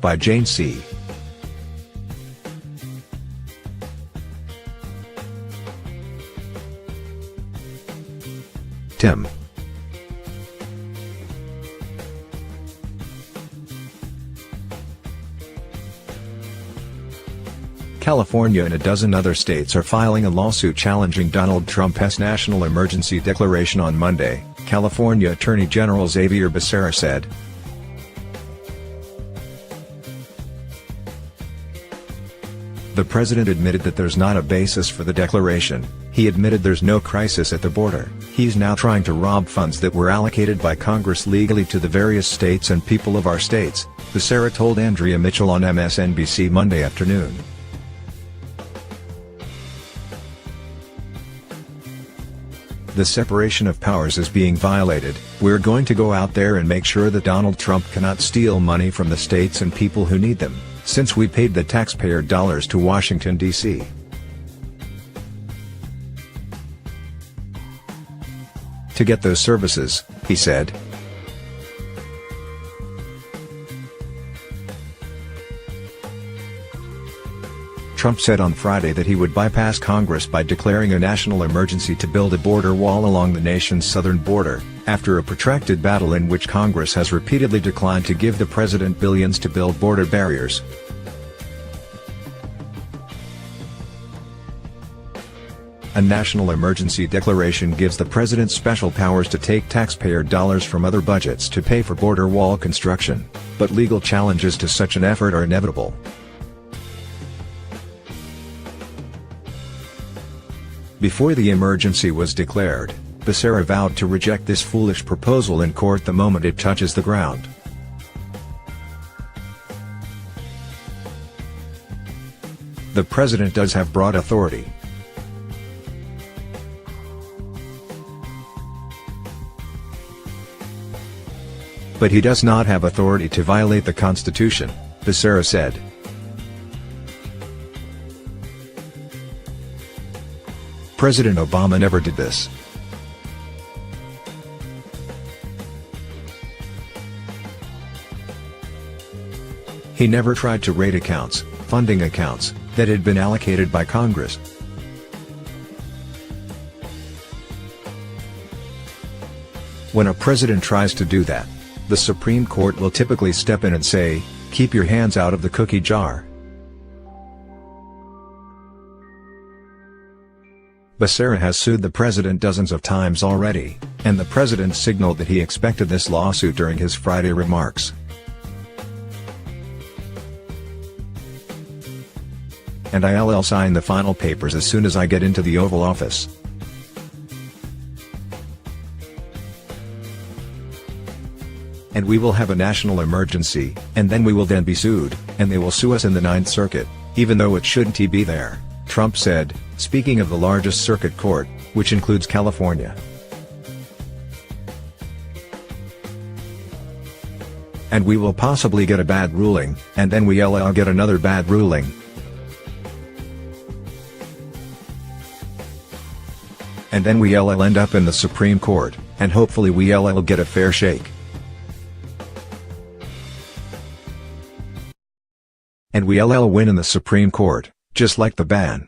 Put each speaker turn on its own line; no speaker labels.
by Jane C. Tim. California and a dozen other states are filing a lawsuit challenging Donald Trump's national emergency declaration on Monday, California Attorney General Xavier Becerra said. The president admitted that there's not a basis for the declaration. He admitted there's no crisis at the border. He's now trying to rob funds that were allocated by Congress legally to the various states and people of our states, Becerra told Andrea Mitchell on MSNBC Monday afternoon. The separation of powers is being violated. We're going to go out there and make sure that Donald Trump cannot steal money from the states and people who need them, since we paid the taxpayer dollars to Washington, D.C. to get those services, he said. Trump said on Friday that he would bypass Congress by declaring a national emergency to build a border wall along the nation's southern border, after a protracted battle in which Congress has repeatedly declined to give the president billions to build border barriers. A national emergency declaration gives the president special powers to take taxpayer dollars from other budgets to pay for border wall construction, but legal challenges to such an effort are inevitable. Before the emergency was declared, Becerra vowed to reject this foolish proposal in court the moment it touches the ground. The president does have broad authority. But he does not have authority to violate the Constitution, Becerra said. President Obama never did this. He never tried to raid accounts, funding accounts, that had been allocated by Congress. When a president tries to do that, the Supreme Court will typically step in and say, "Keep your hands out of the cookie jar." Becerra has sued the president dozens of times already, and the president signaled that he expected this lawsuit during his Friday remarks. "And I'll sign the final papers as soon as I get into the Oval Office. And we will have a national emergency, and then we will then be sued, and they will sue us in the Ninth Circuit, even though it shouldn't be there," Trump said, speaking of the largest circuit court, which includes California. "And we will possibly get a bad ruling, and then we'll get another bad ruling. And then we'll end up in the Supreme Court, and hopefully we'll get a fair shake. And we'll win in the Supreme Court, just like the ban."